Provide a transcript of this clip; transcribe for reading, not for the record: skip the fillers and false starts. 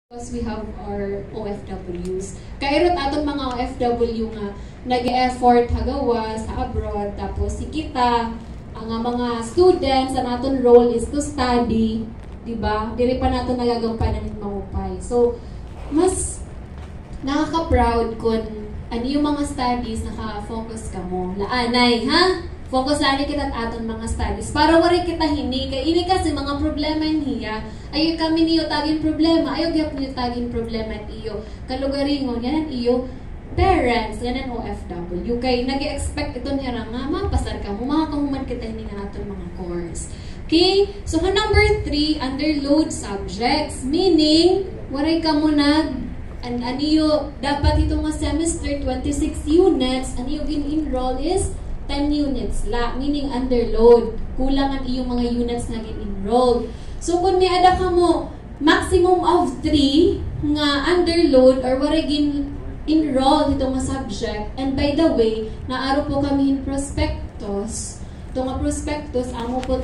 Because we have our OFWs. Kairot atong mga OFW nga nag-effort hagawa sa abroad, tapos si kita, ang mga students, ang aton role is to study, di ba? Dili pa nato nagagampanan ng mahupay. So, mas nakaka-proud kung ano yung mga studies naka-focus ka mo. Laanay, ha? Focus lagi kita at aton mga studies. Para wari kita hini. Kaya ini kasi mga problema niya. Ayaw kami niyo tagin problema. Ayaw gyap niyo tagin problema at iyo. Kalugaringon, yan iyo. Parents, yan OFW. Kaya nag-expect ito niya nga, mapasar ka mo. Makakahuman kita hini nga aton mga course. Okay? So, number 3, underload subjects. Meaning, waray ka mo aniyo, dapat itong semester, 26 units, aniyo gin-enroll is 10 units la, meaning underload. Kulang ang iyong mga units na gin-enroll. So, kung may ada ka mo maximum of 3 nga underload or wala gin-enroll dito nga subject, and by the way, naaro po kami in prospectus. Ito nga prospectus, amo po